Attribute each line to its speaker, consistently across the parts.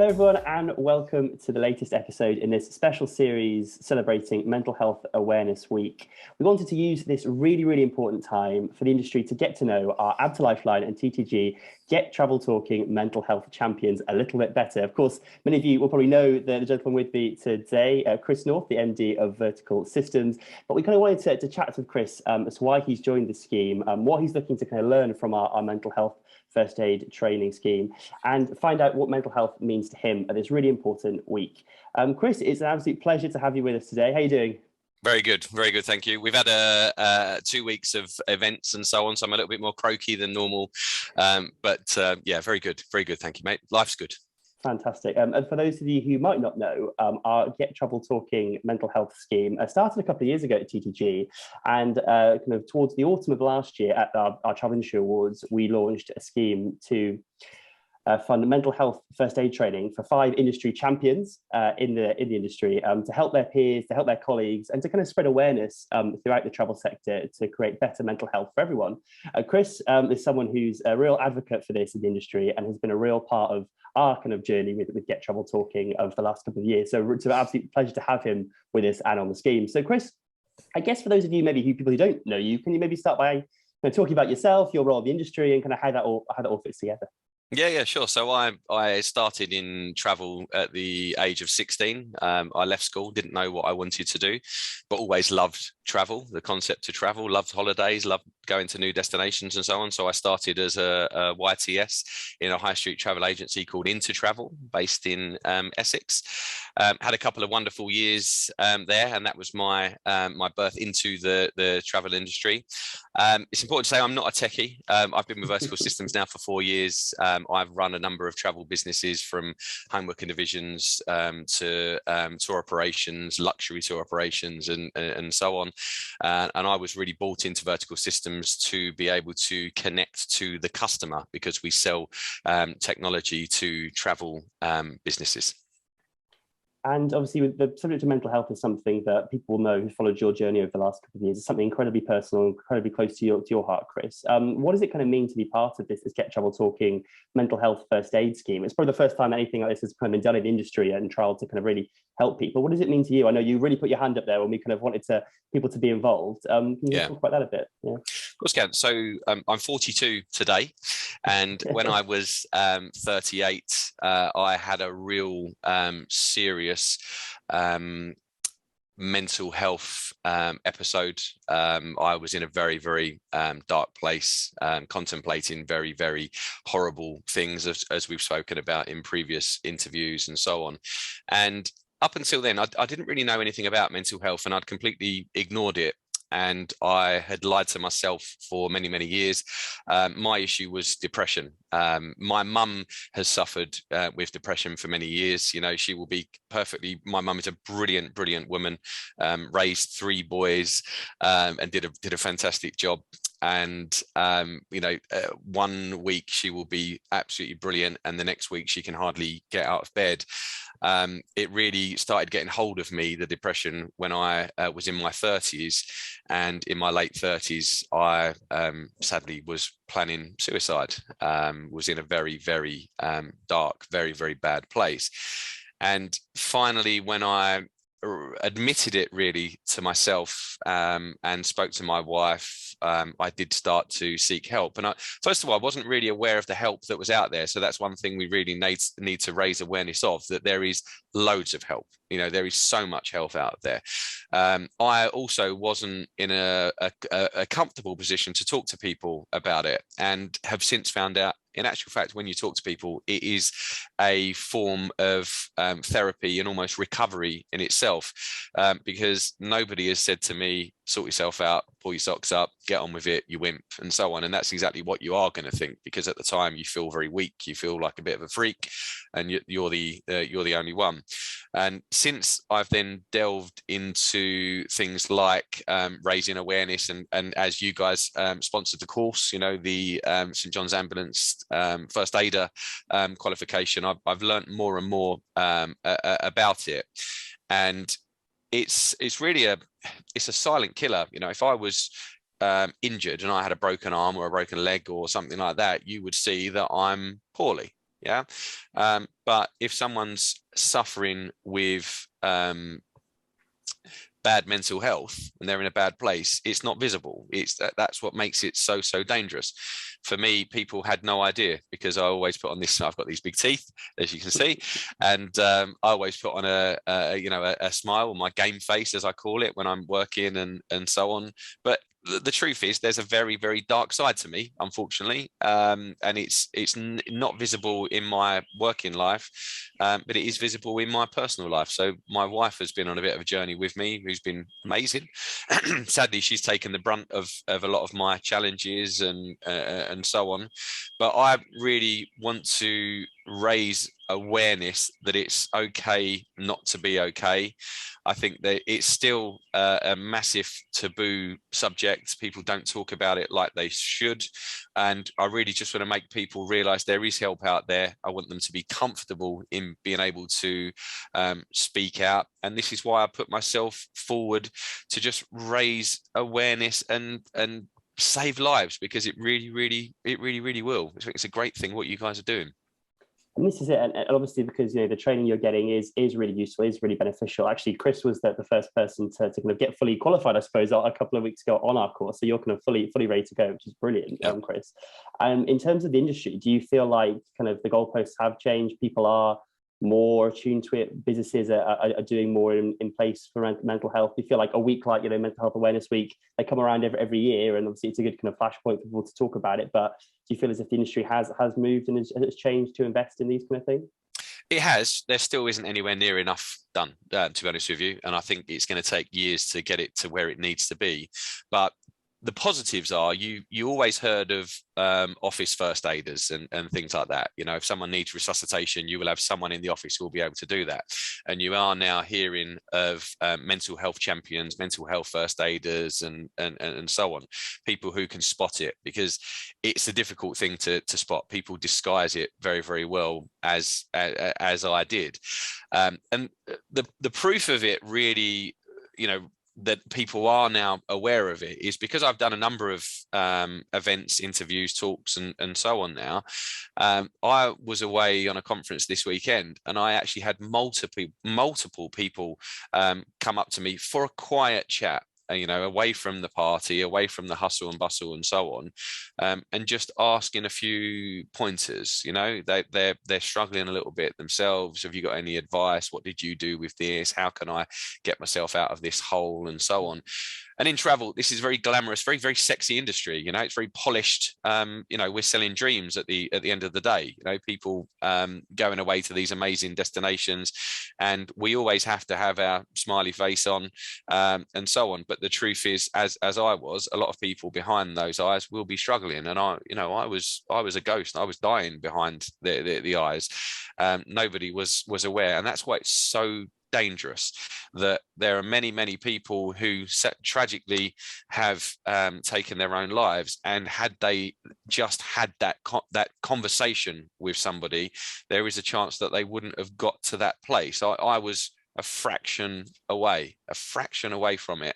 Speaker 1: Hello, everyone, and welcome to the latest episode in this special series celebrating Mental Health Awareness Week. We wanted to use this really important time for the industry to get to know our ABTA Lifeline and TTG Get Travel Talking mental health champions a little bit better. Of course, many of you will probably know the gentleman with me today, Chris North, the MD of Vertical Systems. But we kind of wanted to chat with Chris as to why he's joined the scheme, what he's looking to kind of learn from our mental health first aid training scheme, and find out what mental health means to him at this really important week. Chris, it's an absolute pleasure to have you with us today. How are you doing?
Speaker 2: Very good, thank you. We've had 2 weeks of events and so on, so I'm a little bit more croaky than normal. But yeah, very good, thank you, mate. Life's good.
Speaker 1: Fantastic. And for those of you who might not know, our Get Travel Talking mental health scheme started a couple of years ago at TTG, and kind of towards the autumn of last year at our Travel Industry Awards, we launched a scheme to fund mental health first aid training for 5 industry champions in the industry to help their peers, to help their colleagues, and to kind of spread awareness throughout the travel sector to create better mental health for everyone. Chris is someone who's a real advocate for this in the industry and has been a real part of our kind of journey with Get Travel Talking for the last couple of years. So it's an absolute pleasure to have him with us and on the scheme. So Chris, I guess for those of you people who don't know you, can you maybe start by talking about yourself, your role in the industry, and kind of how that all fits together?
Speaker 2: Yeah, sure. So I started in travel at the age of 16. I left school, didn't know what I wanted to do, but always loved travel, the concept of travel, loved holidays, loved going to new destinations and so on. So I started as a YTS in a high street travel agency called Into Travel, based in Essex. Had a couple of wonderful years there, and that was my birth into the travel industry. It's important to say I'm not a techie. I've been with Vertical Systems now for 4 years. I've run a number of travel businesses, from home booking divisions to tour operations, luxury tour operations, and so on. And I was really bought into Vertical Systems to be able to connect to the customer, because we sell technology to travel businesses.
Speaker 1: And obviously, with the subject of mental health is something that people know who followed your journey over the last couple of years. It's something incredibly personal, incredibly close to your heart, Chris. What does it kind of mean to be part of this Get Travel Talking mental health first aid scheme? It's probably the first time anything like this has kind of been done in the industry and tried to kind of really help people. What does it mean to you? I know you really put your hand up there when we kind of wanted people to be involved. Can you talk about that a bit? Yeah.
Speaker 2: Of course, Ken. So I'm 42 today, and when I was 38, I had a real serious mental health episode. I was in a very dark place, contemplating very horrible things, as we've spoken about in previous interviews and so on. And up until then, I didn't really know anything about mental health, and I'd completely ignored it. And I had lied to myself for many years. My issue was depression. My mum has suffered with depression for many years. You know, she will be my mum is a brilliant woman, raised 3 boys, and did a fantastic job. And 1 week she will be absolutely brilliant, and the next week she can hardly get out of bed. It really started getting hold of me, the depression, when I was in my 30s, and in my late 30s I sadly was planning suicide. Was in a very dark, very bad place. And finally, when I admitted it really to myself and spoke to my wife, I did start to seek help. And first of all, I wasn't really aware of the help that was out there. So that's one thing we really need to raise awareness of, that there is loads of help. You know, there is so much help out there. I also wasn't in a comfortable position to talk to people about it, and have since found out, in actual fact, when you talk to people, it is a form of therapy and almost recovery in itself, because nobody has said to me, sort yourself out, pull your socks up, get on with it, you wimp, and so on. And that's exactly what you are going to think, because at the time you feel very weak, you feel like a bit of a freak, and you're the only one. And since I've then delved into things like raising awareness, and as you guys sponsored the course, you know, the St John's Ambulance first aider qualification, I've learned more and more about it. And it's really a silent killer. You know, if I was injured and I had a broken arm or a broken leg or something like that, you would see that I'm poorly. Yeah. But if someone's suffering with bad mental health and they're in a bad place, it's not visible. That's what makes it so dangerous. For me, people had no idea, because I always put on this, I've got these big teeth, as you can see, and I always put on a smile, or my game face, as I call it, when I'm working and so on. But the truth is, there's a very dark side to me, unfortunately, and it's not visible in my working life, but it is visible in my personal life. So my wife has been on a bit of a journey with me, who's been amazing. Sadly, she's taken the brunt of a lot of my challenges and so on. But I really want to raise awareness that it's okay not to be okay. I think that it's still a massive taboo subject. People don't talk about it like they should. And I really just want to make people realize there is help out there. I want them to be comfortable in being able to speak out. And this is why I put myself forward, to just raise awareness and save lives, because it really will. I think it's a great thing what you guys are doing.
Speaker 1: And this is it, and obviously, because the training you're getting is really useful, is really beneficial. Actually, Chris was the first person to kind of get fully qualified, I suppose, a couple of weeks ago on our course. So you're kind of fully ready to go, which is brilliant, Chris. In terms of the industry, do you feel like kind of the goalposts have changed? People are more attuned to it. Businesses are doing more in place for mental health. Do you feel like a week like Mental Health Awareness Week, they come around every year, and obviously it's a good kind of flashpoint for people to talk about it, but do you feel as if the industry has moved and has changed to invest in these kind of things?
Speaker 2: It has. There still isn't anywhere near enough done, to be honest with you, and I think it's going to take years to get it to where it needs to be. But the positives are, you always heard of office first aiders and things like that. If someone needs resuscitation, you will have someone in the office who will be able to do that. And you are now hearing of mental health champions, mental health first aiders, and so on, people who can spot it, because it's a difficult thing to spot. People disguise it very well, as I did, and the proof of it really, that people are now aware of it, is because I've done a number of events, interviews, talks, and so on now. I was away on a conference this weekend, and I actually had multiple people come up to me for a quiet chat, away from the party, away from the hustle and bustle and so on, and just asking a few pointers. They're struggling a little bit themselves. Have you got any advice? What did you do with this? How can I get myself out of this hole, and so on? And in travel, this is very glamorous, very sexy industry. It's very polished. We're selling dreams at the end of the day. People going away to these amazing destinations, and we always have to have our smiley face on, and so on. But the truth is, as I was, a lot of people behind those eyes will be struggling. And I was a ghost. I was dying behind the eyes. Nobody was aware, and that's why it's so dangerous, that there are many people who tragically have taken their own lives, and had they just had that conversation with somebody, there is a chance that they wouldn't have got to that place. I was a fraction away from it.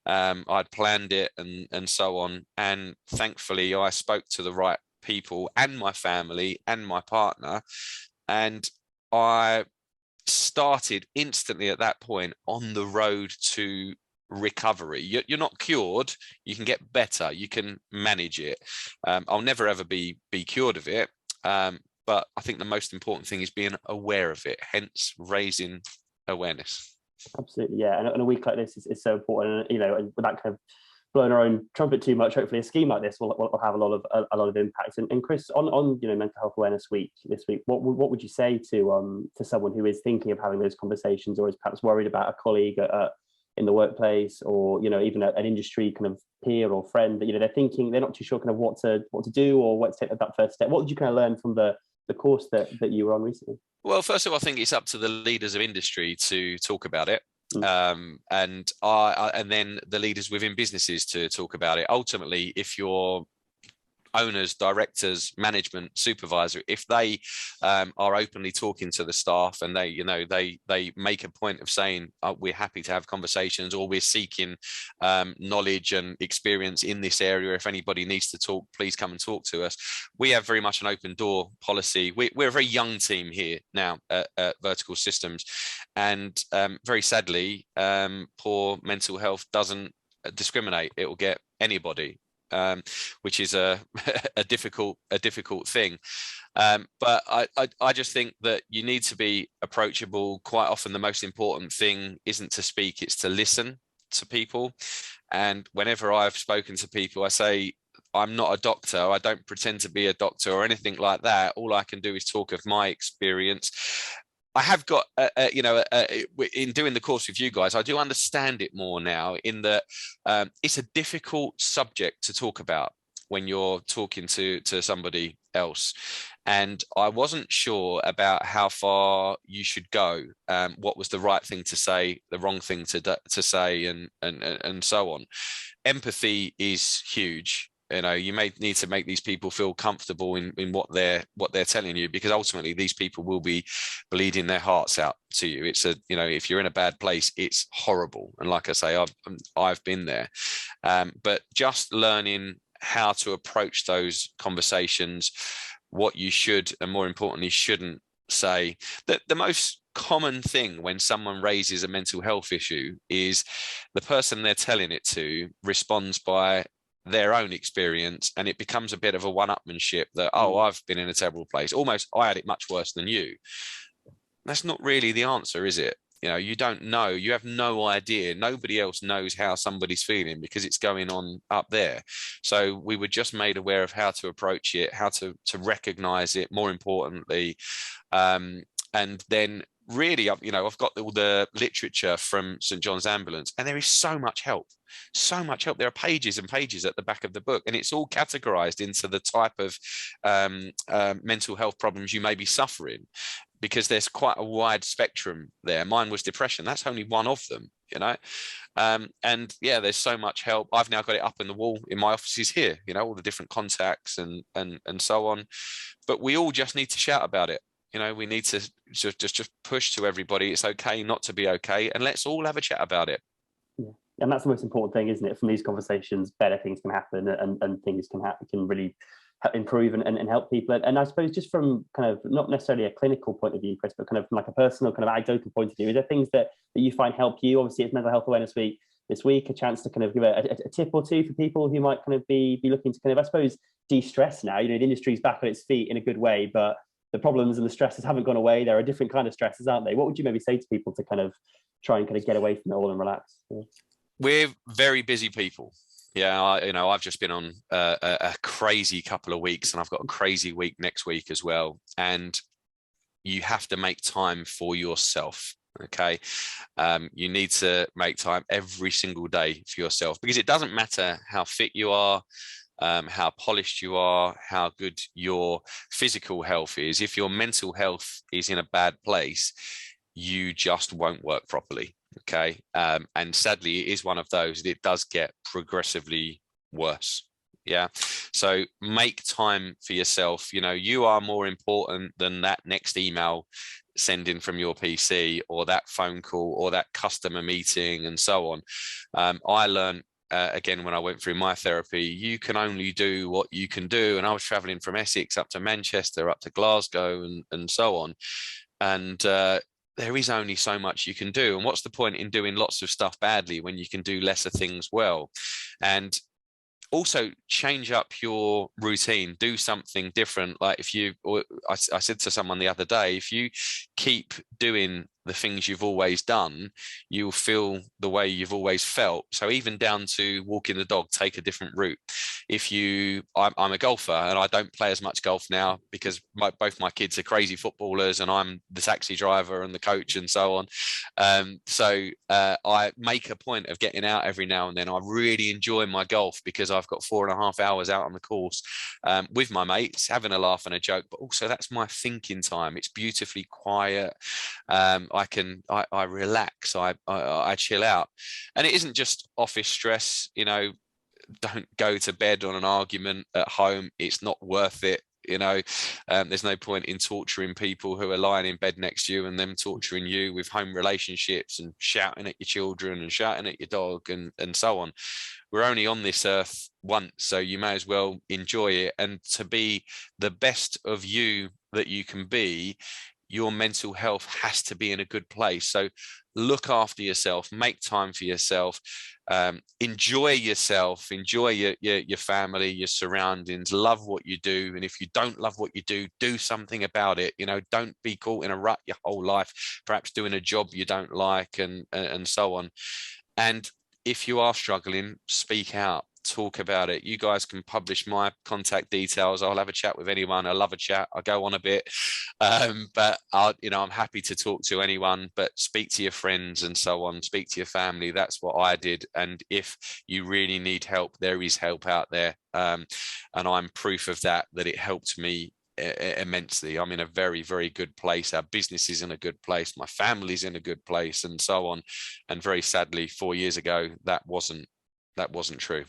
Speaker 2: I'd planned it and so on, and thankfully I spoke to the right people, and my family and my partner, and I started instantly at that point on the road to recovery. You're not cured. You can get better. You can manage it. I'll never ever be cured of it. But I think the most important thing is being aware of it, hence raising awareness.
Speaker 1: Absolutely, yeah. And a week like this is so important. And without kind of blowing our own trumpet too much, hopefully a scheme like this will have a lot of impact. And Chris, on Mental Health Awareness Week this week, what would you say to someone who is thinking of having those conversations, or is perhaps worried about a colleague in the workplace, or even an industry kind of peer or friend, that they're thinking, they're not too sure kind of what to do, or what to take that first step? What did you kind of learn from the course that you were on recently?
Speaker 2: Well, first of all, I think it's up to the leaders of industry to talk about it. And then the leaders within businesses to talk about it. Ultimately, if you're owners, directors, management, supervisor, if they are openly talking to the staff, and they make a point of saying, we're happy to have conversations, or we're seeking knowledge and experience in this area. If anybody needs to talk, please come and talk to us. We have very much an open door policy. We're a very young team here now at Vertical Systems, and very sadly, poor mental health doesn't discriminate. It will get anybody, which is a difficult thing. But I just think that you need to be approachable. Quite often, the most important thing isn't to speak; it's to listen to people. And whenever I've spoken to people, I say, I'm not a doctor. I don't pretend to be a doctor or anything like that. All I can do is talk of my experience. I have got, in doing the course with you guys, I do understand it more now, in that it's a difficult subject to talk about when you're talking to somebody else. And I wasn't sure about how far you should go, what was the right thing to say, the wrong thing to say, and so on. Empathy is huge. You may need to make these people feel comfortable in what they're telling you, because ultimately these people will be bleeding their hearts out to you. It's if you're in a bad place, it's horrible. And like I say, I've been there. But just learning how to approach those conversations, what you should and more importantly shouldn't say. That the most common thing when someone raises a mental health issue is the person they're telling it to responds by their own experience, and it becomes a bit of a one-upmanship that, I've been in a terrible place, almost I had it much worse than you. That's not really the answer, is it? You don't know, you have no idea, nobody else knows how somebody's feeling because it's going on up there. So we were just made aware of how to approach it, how to recognize it, more importantly, and then really, I've got all the literature from St. John's Ambulance, and there is so much help. There are pages and pages at the back of the book, and it's all categorized into the type of mental health problems you may be suffering, because there's quite a wide spectrum there. Mine was depression. That's only one of them, and yeah, there's so much help. I've now got it up in the wall in my offices here, all the different contacts and so on. But we all just need to shout about it. We need to just push to everybody. It's okay not to be okay, and let's all have a chat about it.
Speaker 1: Yeah. And that's the most important thing, isn't it? From these conversations, better things can happen, and things can really improve and help people. And I suppose just from kind of not necessarily a clinical point of view, Chris, but kind of like a personal kind of anecdotal point of view, are there things that you find help you? Obviously, it's Mental Health Awareness Week this week, a chance to kind of give a tip or two for people who might kind of be looking to kind of, I suppose, de-stress now. The industry's back on its feet in a good way, but the problems and the stresses haven't gone away. There are different kind of stresses, aren't they? What would you maybe say to people to kind of try and kind of get away from it all and relax? Yeah.
Speaker 2: We're very busy people. Yeah, I've just been on a crazy couple of weeks, and I've got a crazy week next week as well. And you have to make time for yourself. Okay, you need to make time every single day for yourself, because it doesn't matter how fit you are, how polished you are, how good your physical health is. If your mental health is in a bad place, you just won't work properly. Okay. And sadly, it is one of those that it does get progressively worse. Yeah. So make time for yourself. You are more important than that next email sending from your PC, or that phone call, or that customer meeting, and so on. I learned again when I went through my therapy, you can only do what you can do. And I was traveling from Essex up to Manchester, up to Glasgow, and so on. And there is only so much you can do. And what's the point in doing lots of stuff badly when you can do lesser things well? And also change up your routine, do something different. Like I said to someone the other day, if you keep doing the things you've always done, you'll feel the way you've always felt. So even down to walking the dog, take a different route. I'm a golfer, and I don't play as much golf now because both my kids are crazy footballers, and I'm the taxi driver and the coach and so on. So I make a point of getting out every now and then. I really enjoy my golf because I've got 4.5 hours out on the course with my mates, having a laugh and a joke, but also that's my thinking time. It's beautifully quiet. I relax, I chill out. And it isn't just office stress. don't go to bed on an argument at home. It's not worth it. There's no point in torturing people who are lying in bed next to you and them torturing you with home relationships and shouting at your children and shouting at your dog and so on. We're only on this earth once, so you may as well enjoy it. And to be the best of you that you can be, your mental health has to be in a good place. So look after yourself, make time for yourself, enjoy yourself, enjoy your family, your surroundings, love what you do. And if you don't love what you do something about it. Don't be caught in a rut your whole life, perhaps doing a job you don't like and so on. And if you are struggling, speak out. Talk about it. You guys can publish my contact details. I'll have a chat with anyone. I love a chat. I go on a bit, but I'm happy to talk to anyone. But speak to your friends and so on. Speak to your family. That's what I did. And if you really need help, there is help out there, and I'm proof of that it helped me immensely. I'm in a very, very good place. Our business is in a good place. My family's in a good place, and so on. And very sadly, 4 years ago, that wasn't true.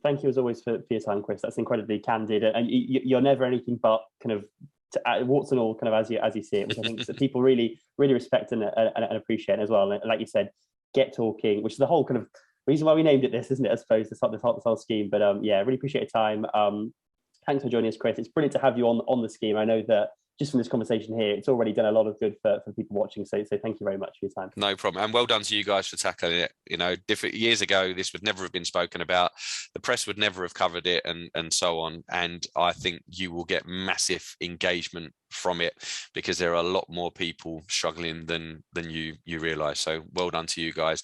Speaker 1: Thank you as always for your time, Chris. That's incredibly candid, and you're never anything but kind of warts and all, kind of as you see it, which I think that people really respect and appreciate as well. And like you said, get talking, which is the whole kind of reason why we named it this, isn't it? I suppose this whole scheme. But really appreciate your time. Thanks for joining us, Chris. It's brilliant to have you on the scheme. I know that just from this conversation here, it's already done a lot of good for people watching. So thank you very much for your time.
Speaker 2: No problem. And well done to you guys for tackling it. Different years ago, this would never have been spoken about. The press would never have covered it and so on. And I think you will get massive engagement from it because there are a lot more people struggling than you realize. So well done to you guys.